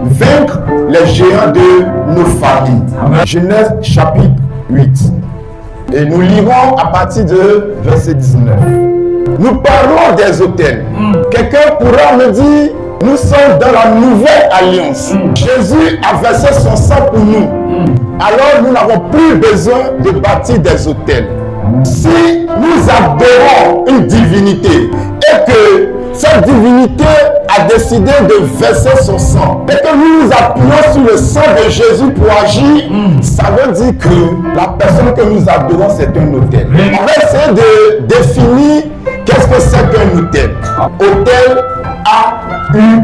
vaincre les géants de nos familles. Genèse chapitre 8. Et nous lirons à partir de verset 19. Nous parlons des autels. Quelqu'un pourra me dire, nous sommes dans la nouvelle alliance. Jésus a versé son sang pour nous. Alors nous n'avons plus besoin de bâtir des autels. Si nous adorons une divinité et que cette divinité a décidé de verser son sang et que nous nous appuyons sur le sang de Jésus pour agir, ça veut dire que la personne que nous adorons, c'est un autel. On va essayer de définir qu'est-ce que c'est qu'un autel. Autel, A-U-T-E-L.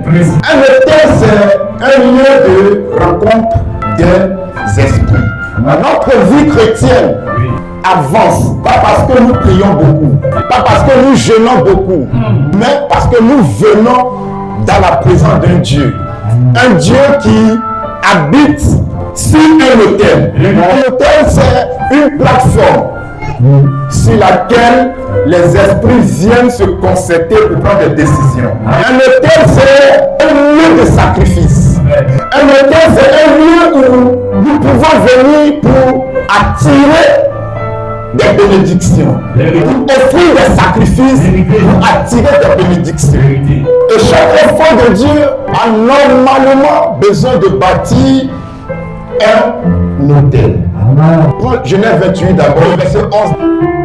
Un autel, c'est un lieu de rencontre des esprits. Notre vie chrétienne avance, pas parce que nous prions beaucoup, pas parce que nous jeûnons beaucoup, mais parce que nous venons dans la présence d'un Dieu. Un Dieu qui habite sur un autel. Un autel, c'est une plateforme sur laquelle les esprits viennent se concerter pour prendre des décisions. Un autel, c'est un lieu de sacrifice. Un autel, c'est un lieu où nous pouvons venir pour attirer des bénédictions, pour offrir des sacrifices, pour attirer des bénédictions. Et chaque enfant de Dieu a normalement besoin de bâtir un autel. Genèse 28 d'abord, verset 11.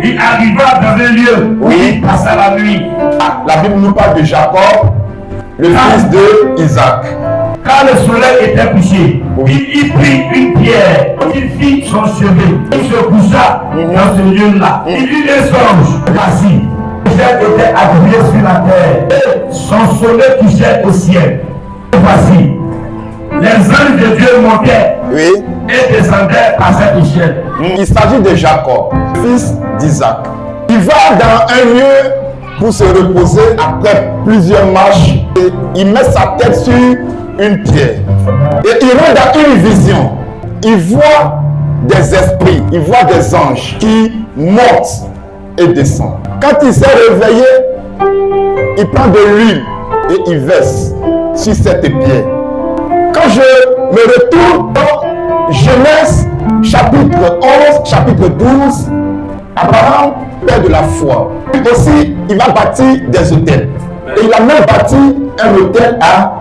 Il arriva dans un lieu où il passa la nuit. La Bible nous parle de Jacob, le fils de Isaac. Quand le soleil était couché, il prit une pierre, il fit son chevet, il se coucha dans ce lieu-là. Il eut un songe. Voici, Joseph était appuyé sur la terre, et son soleil touchait au ciel. Et voici, les anges de Dieu montaient et descendaient à cette échelle. Il s'agit de Jacob, fils d'Isaac. Il va dans un lieu pour se reposer après plusieurs marches et il met sa tête sur une pierre. Et il rentre dans une vision. Il voit des esprits, il voit des anges qui montent et descendent. Quand il s'est réveillé, il prend de l'huile et il verse sur cette pierre. Quand je me retourne dans Genèse chapitre 11, chapitre 12, Abraham, père de la foi, aussi il va bâtir des autels. Et il a même bâti un autel à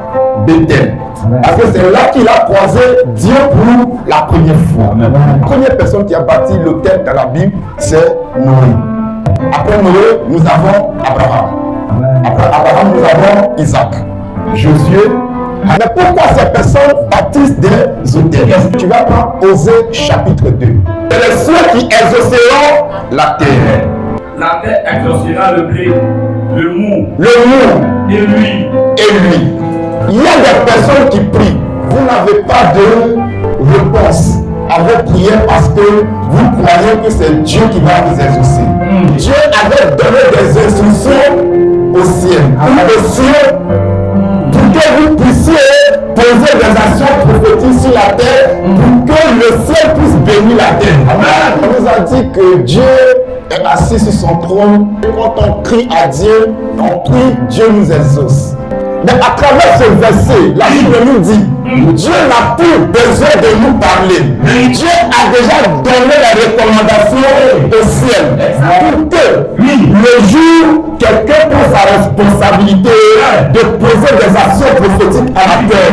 Bethel. Parce que c'est là qu'il a croisé Dieu pour la première fois. La première personne qui a bâti l'autel dans la Bible, c'est Noé. Après Noé, nous avons Abraham. Après Abraham, nous avons Isaac, Josué. Mais pourquoi ces personnes bâtissent des autels? Tu vas prendre Osée chapitre 2. C'est les cieux qui exauceront la terre. La terre exaucera le blé, le mou et l'huile. Il y a des personnes qui prient. Vous n'avez pas de réponse à votre prière parce que vous croyez que c'est Dieu qui va vous exaucer. Dieu avait donné des instructions au ciel. Au ciel, pour que vous puissiez poser des actions prophétiques sur la terre, pour que le ciel puisse bénir la terre. Amen. On nous a dit que Dieu est assis sur son trône. Et quand on crie à Dieu, on prie, Dieu nous exauce. Mais à travers ce verset, la Bible nous dit, Dieu n'a plus besoin de nous parler. Dieu a déjà donné la recommandation au ciel pour que le jour quelqu'un prend sa responsabilité de poser des actions prophétiques à la terre,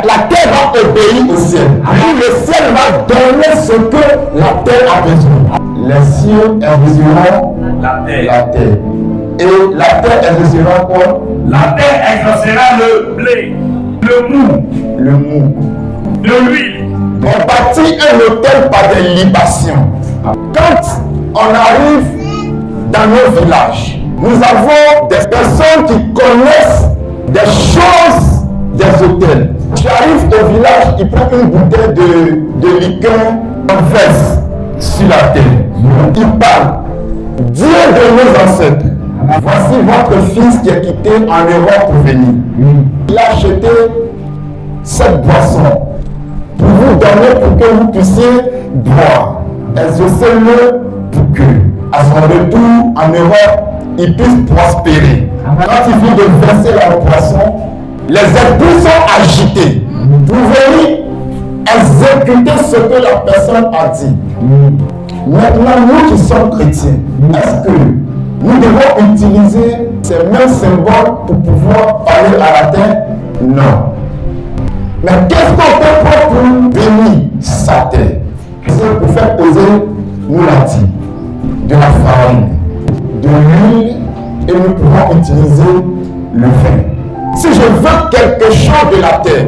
la terre va obéir au ciel. Le ciel va donner ce que la terre a besoin. Les cieux exauceront la terre. Et la terre exaucera quoi? La terre exaucera le blé, le mou, l'huile. On bâtit un autel par des libations. Quand on arrive dans nos villages, nous avons des personnes qui connaissent des choses des autels. Tu arrives au village, ils prennent une bouteille de liqueur, on verse sur la terre. Ils parlent. Dieu de nos ancêtres, voici votre fils qui est quitté en Europe pour venir. Il a acheté cette boisson pour vous donner pour que vous puissiez boire. Exaucez-le pour que, à son retour en Europe, il puisse prospérer. Quand il vient de verser la boisson, les esprits sont agités pour venir exécuter ce que la personne a dit. Maintenant, nous qui sommes chrétiens, est-ce que nous devons utiliser ces mêmes symboles pour pouvoir parler à la terre? Non. Mais qu'est-ce qu'on peut faire pour bénir sa terre? C'est pour faire poser nous la dit, de la farine, de l'huile, et nous pouvons utiliser le vin. Si je veux quelque chose de la terre,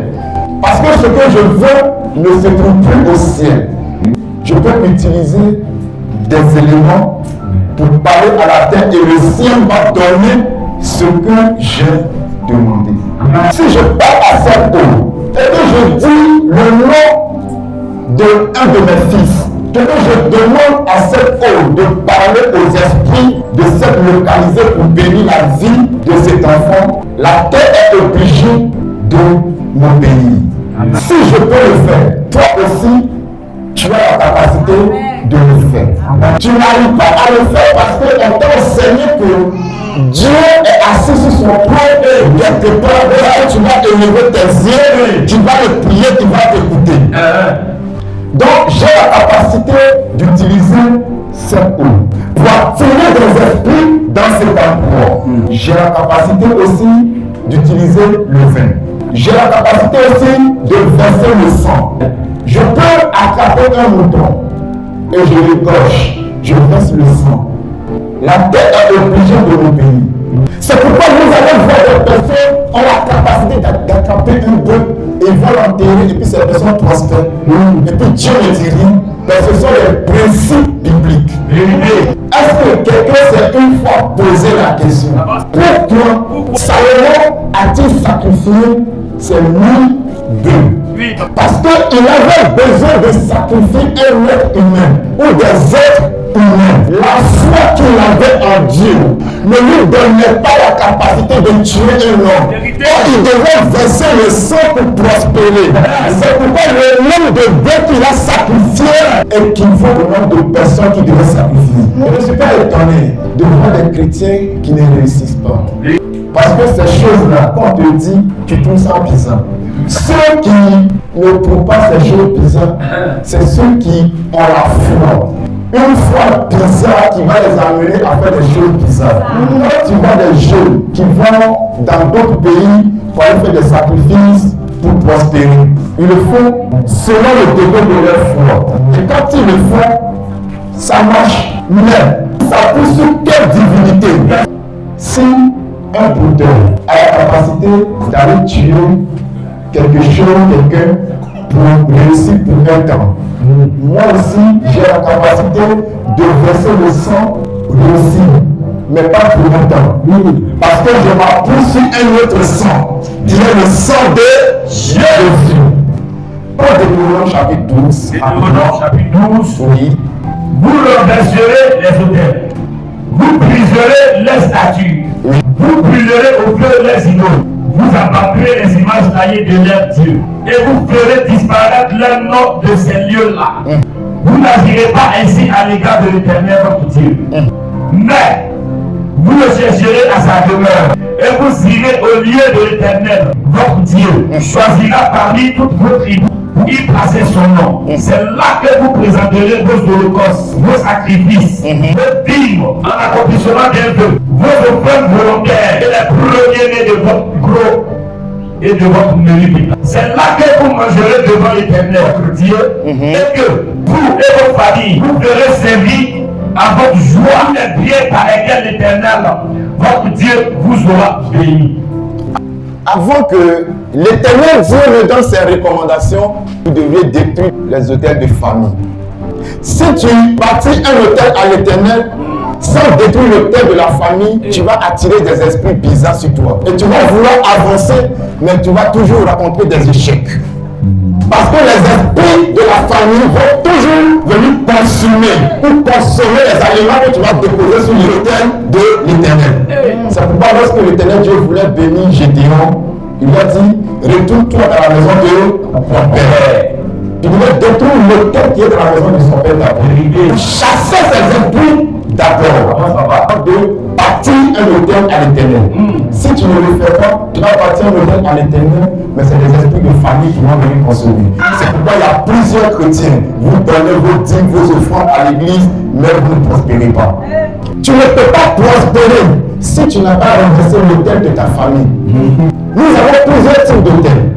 parce que ce que je veux ne se trouve plus au ciel, je peux utiliser des éléments pour parler à la terre et le ciel va donner ce que j'ai demandé. Si je parle à cette eau et que je dis le nom d'un de mes fils, que je demande à cette eau de parler aux esprits de cette localisée pour bénir la vie de cet enfant, la terre est obligée de m'obéir. Si je peux le faire, toi aussi, tu as la capacité de le faire. Tu n'arrives pas à le faire parce qu'on t'a enseigné que Dieu est assis sur son trône et quelque part, tu vas élever tes yeux, tu vas le prier, tu vas t'écouter. Donc, j'ai la capacité d'utiliser cette eau pour attirer des esprits dans cet endroit. J'ai la capacité aussi d'utiliser le vin. J'ai la capacité aussi de verser le sang. Je peux attraper un mouton et je l'égorge, je verse le sang. La terre est obligée de m'obéir. C'est pourquoi nous allons voir des personnes ont la capacité d'attraper un bœuf et vont l'enterrer et puis ces personnes prospèrent. Et puis Dieu ne dit rien. Mais ce sont les principes bibliques. Est-ce que quelqu'un s'est une fois posé la question? Pourquoi Salomon a-t-il sacrifié ses 1000 bœufs? Parce qu'il avait besoin de sacrifier un être humain ou des êtres humains. La foi qu'il avait en Dieu ne lui donnait pas la capacité de tuer un homme. Or, il devait verser le sang pour prospérer. C'est pourquoi le nombre de bœufs qu'il a sacrifié équivaut au nombre de personnes qui devaient sacrifier. Je ne suis pas étonné de voir des chrétiens qui ne réussissent pas. Parce que ces choses-là, quand on te dit, tu trouves ça bizarre. Ceux qui ne trouvent pas ces choses bizarres, c'est ceux qui ont la foi. Une foi bizarre qui va les amener à faire des choses bizarres. Quand tu vois des jeunes qui vont dans d'autres pays pour aller faire des sacrifices pour prospérer, ils le font selon le degré de leur foi. Et quand ils le font, ça marche. Mais ça pousse sur quelle divinité? Si un bouddha a la capacité d'aller tuer quelque chose, quelqu'un pour réussir pour un temps, moi aussi j'ai la capacité de verser le sang réussir, mais pas pour un temps. Parce que je m'appuie sur un autre sang, qui est le sang de Jésus. Paul de Deutéronome chapitre 12. Deutéronome chapitre 12. Oui. Vous renverserez les autels. Vous briserez les statues. Vous brûlerez au feu les idoles. Vous abattrez les images taillées de leurs dieux. Et vous ferez disparaître leur nom de ces lieux-là. Vous n'agirez pas ainsi à l'égard de l'Éternel votre Dieu. Mais vous le chercherez à sa demeure. Et vous irez au lieu de l'Éternel votre Dieu. Choisira parmi toutes vos tribus pour y placer son nom. C'est là que vous présenterez vos holocaustes, vos sacrifices, vos dîmes en accomplissement d'un vœu, vos offrandes volontaires et les premiers-nés de votre gros et de votre menu. C'est là que vous mangerez devant l'Éternel votre Dieu et que vous et vos familles vous ferez servir à votre joie les biens par lesquels l'Éternel votre Dieu vous aura béni. Avant que l'Éternel Dieu ne donne ses recommandations, vous devriez détruire les autels de famille. Si tu bâtis un autel à l'Éternel, sans détruire l'autel de la famille, tu vas attirer des esprits bizarres sur toi. Et tu vas vouloir avancer, mais tu vas toujours rencontrer des échecs. Parce que les esprits de la famille vont toujours venir consommer les aliments que tu vas déposer sur l'autel de l'Éternel. C'est pourquoi lorsque l'Éternel Dieu voulait bénir Gédéon, il lui a dit, retourne-toi dans la maison de ton père. Il devait détruire l'autel qui est dans la maison de son père d'abord. Chasser ces esprits d'abord. De bâtir un autel à l'Éternel. Si tu ne le fais pas, tu vas bâtir un autel à l'Éternel, mais c'est des esprits de famille qui vont venir consommer. C'est pourquoi il y a plusieurs chrétiens. Vous donnez vos dîmes, vos offrandes à l'église, mais vous ne prospérez pas. Tu ne peux pas prospérer si tu n'as pas renversé l'autel de ta famille. Nous avons plusieurs types d'hôtels.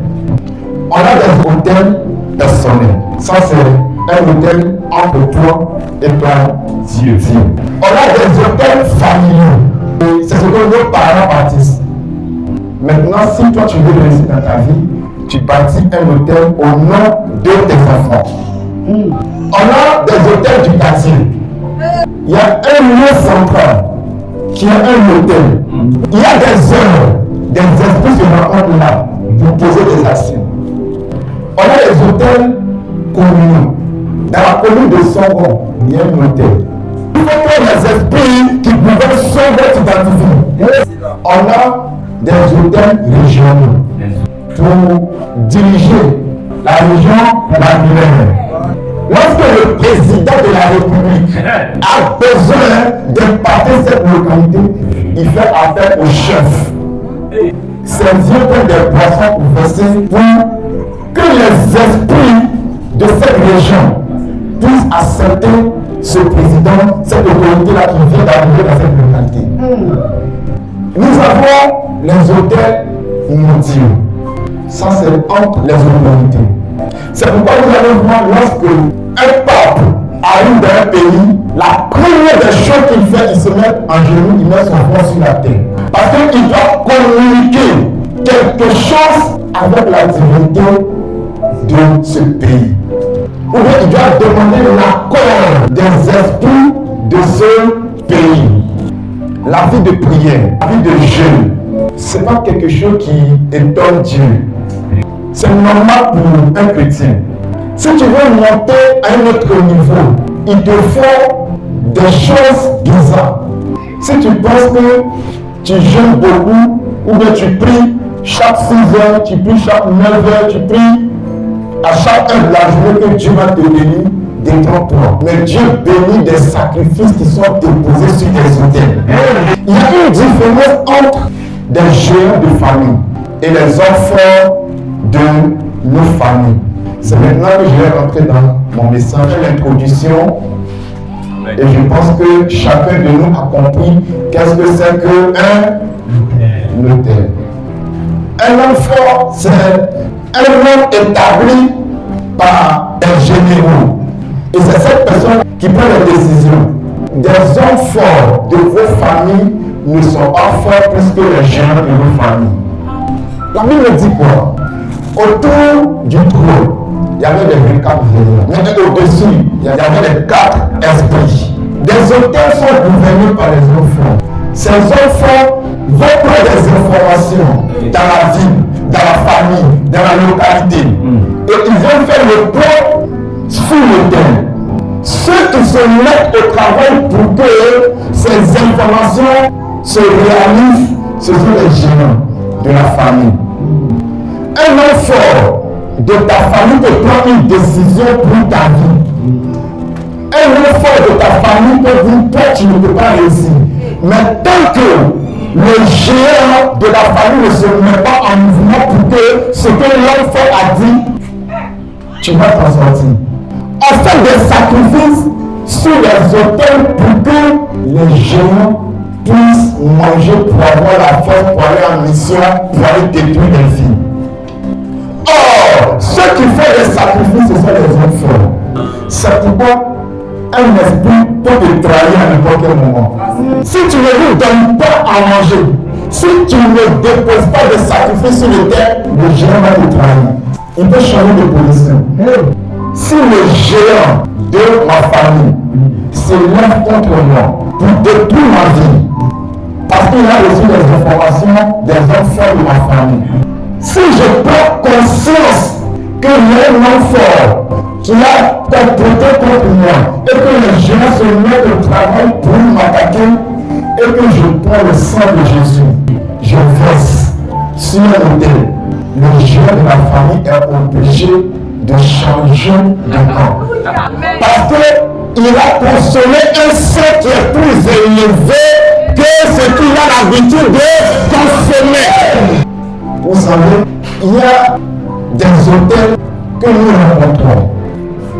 On a des hôtels personnels. Ça, c'est un hôtel entre toi et ton Dieu. On a des hôtels familiaux. C'est ce que nos parents bâtissent. Maintenant, si toi tu veux réussir dans ta vie, tu bâtis un hôtel au nom de tes enfants. On a des hôtels du quartier. Il y a un lieu central qui est un hôtel. Il y a des œuvres, des esprits se rencontrent là pour poser des actions. On a les hôtels communaux. Dans la commune de Songon, il y a un hôtel. Il faut que les esprits qui pouvaient sauver t'identifier. On a des hôtels régionaux pour diriger la région, la ville. Lorsque le président de la République a besoin d'imparter cette localité, il fait appel au chef. C'est Dieu comme des poissons pour verser pour que les esprits de cette région puissent accepter ce président, cette autorité-là qui vient d'arriver dans cette localité. Nous avons les hôtels mondiaux. Ça, c'est entre les autorités. C'est pourquoi vous allez voir lorsque un pape arrive dans un pays, la première des choses qu'il fait, il se met en genoux, il met son front sur la terre. Parce qu'il doit communiquer quelque chose avec la divinité de ce pays. Ou bien il doit demander l'accord des esprits de ce pays. La vie de prière, la vie de jeûne, ce n'est pas quelque chose qui étonne Dieu. C'est normal pour un chrétien. Si tu veux monter à un autre niveau, il te faut des choses bizarres. Si tu penses que tu jeûnes beaucoup, ou bien tu pries chaque 6 heures, tu pries chaque 9 heures, tu pries à chaque heure de la journée que Dieu va te bénir, détrompe-toi. Mais Dieu bénit des sacrifices qui sont déposés sur des autels. Il y a une différence entre des géants de famille et les enfants de nos familles. C'est maintenant que je vais rentrer dans mon message, l'introduction. Et je pense que chacun de nous a compris qu'est-ce que c'est qu'un hôtel. Un enfant, c'est un homme établi par des généraux. Et c'est cette personne qui prend les décisions. Des hommes forts de vos familles ne sont pas forts plus que les géants de vos familles. La Bible dit quoi? Autour du trône, il y avait des 24 vieillards. Mais au-dessus, il y avait les 4 esprits. Des hôtels sont gouvernés par les enfants. Ces enfants vont prendre des informations dans la ville, dans la famille, dans la localité. Et ils vont faire le point sur l'hôtel. Ceux qui se mettent au travail pour que ces informations se réalisent, ce sont les géants de la famille. Un homme fort de ta famille te prend une décision pour ta vie. Un homme fort de ta famille peut dire toi tu ne peux pas réussir. Mais tant que le géant de la famille ne se met pas en mouvement pour que ce que l'homme fort a dit, tu vas t'en sortir. On fait des sacrifices sur les autels pour que les géants puissent manger pour avoir la force, pour aller en mission, pour aller détruire les filles. Or, ceux qui font des sacrifices, ce sont les hommes forts. C'est pourquoi un esprit peut te trahir à n'importe quel moment. Si tu ne lui donnes pas à manger, si tu ne déposes pas de sacrifices sur le terre, le géant va te trahir. Il peut changer de position. Si le géant de ma famille se lève contre moi pour détruire ma vie, parce qu'il a reçu des informations des enfants de ma famille, si je prends conscience que j'ai un homme fort qui a comploté contre moi et que les géants se mettent au travail pour m'attaquer et que je prends le sang de Jésus, je verse sur l'autel. Le géant de ma famille est obligé de changer de camp. Parce qu'il a consommé un sang qui est plus élevé que ce qu'il a l'habitude de consommer. Vous savez, il y a des hôtels que nous rencontrons.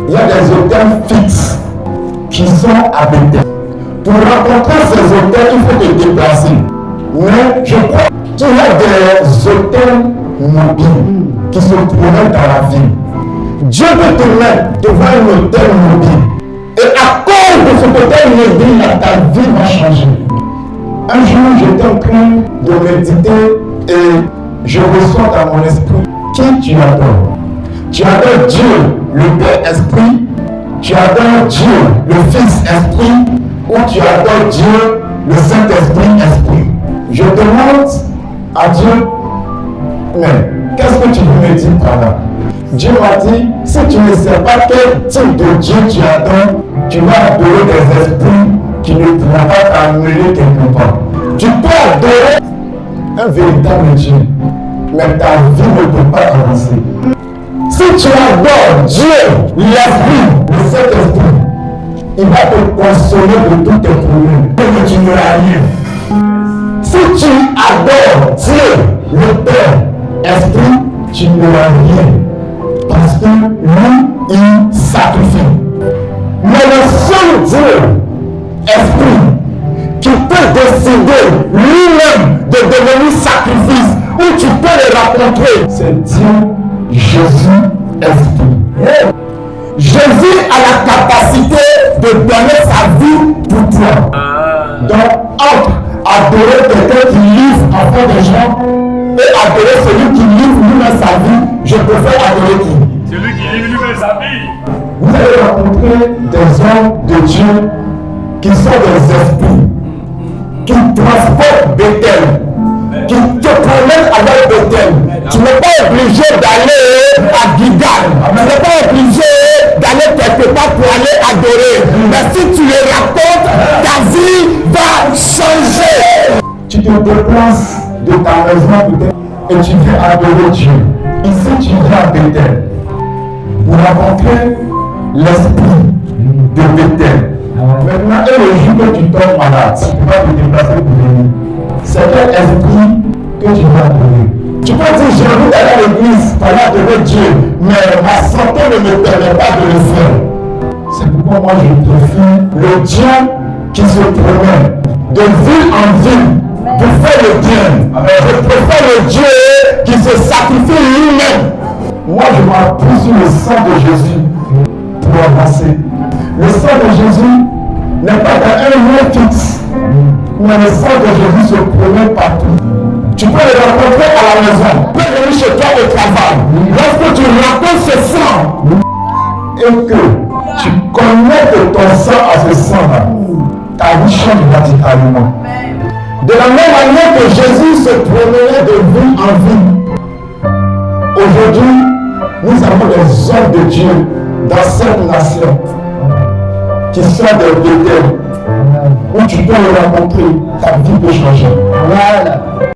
Il y a des hôtels fixes qui sont à Bethel. Pour rencontrer ces hôtels, il faut te déplacer. Mais je crois qu'il y a des hôtels mobiles qui se trouvent dans la ville. Dieu peut te mettre devant un hôtel mobile. Et à cause de cet hôtel mobile, ta vie va changer. Un jour, j'étais en train de méditer et je reçois dans mon esprit qui tu adores. Tu adores Dieu, le Père Esprit. Tu adores Dieu, le Fils Esprit. Ou tu adores Dieu, le Saint-Esprit Esprit. Je demande à Dieu, mais qu'est-ce que tu veux me dire par là? Dieu m'a dit, si tu ne sais pas quel type de Dieu tu adores, tu vas adorer des esprits qui ne pourront pas t'amener quelque part. Tu peux adorer un véritable Dieu, mais ta vie ne peut pas avancer. Si tu adores Dieu, l'Esprit, le Saint-Esprit, il va te consoler de tous tes problèmes. Et tu ne l'as rien. Si tu adores Dieu, le Père, Esprit, tu ne l'as rien. Parce que lui, il sacrifie. Mais le seul Dieu, Esprit, qui peut décider lui-même de devenir sacrifice, où tu peux le rencontrer, c'est Dieu, Jésus, Esprit. Jésus a la capacité de donner sa vie pour toi. Donc, entre adorer quelqu'un qui livre en fond des gens et adorer celui qui livre lui-même sa vie, je préfère adorer qui? Celui qui livre lui-même sa vie. Vous allez rencontrer des hommes de Dieu qui sont des esprits, qui transportent Bethel, qui te promènent avec Bethel. Tu n'es pas obligé d'aller à Gilgal. Tu n'es pas obligé d'aller quelque part pour aller adorer. Mais si tu les racontes, ta vie va changer. Tu te déplaces de ta maison peut-être et tu viens adorer Dieu. Ici, tu viens à Bethel pour rencontrer l'esprit de Bethel. Maintenant, et le jour que tu tombes malade, tu vas te déplacer pour venir. C'est quel esprit que tu vas adorer? Tu peux dire, j'ai envie d'aller à l'église pour aller adorer Dieu, mais ma santé ne me permet pas de le faire. C'est pourquoi moi je préfère le Dieu qui se promène de ville en ville pour faire le bien. Je préfère le Dieu qui se sacrifie lui-même. Moi je m'appuie sur le sang de Jésus pour avancer. Le sang de Jésus n'est pas dans un lieu fixe, mais le sang de Jésus se promène partout. Tu peux le rencontrer à la maison, tu peux venir chez toi au travail. Lorsque tu rencontres ce sang et que tu connectes ton sang à ce sang-là, ta vie change radicalement. De la même manière que Jésus se promenait de ville en ville, aujourd'hui, nous avons des hommes de Dieu dans cette nation qui sont des Bethel où tu peux le rencontrer, ta vie peut changer. Voilà.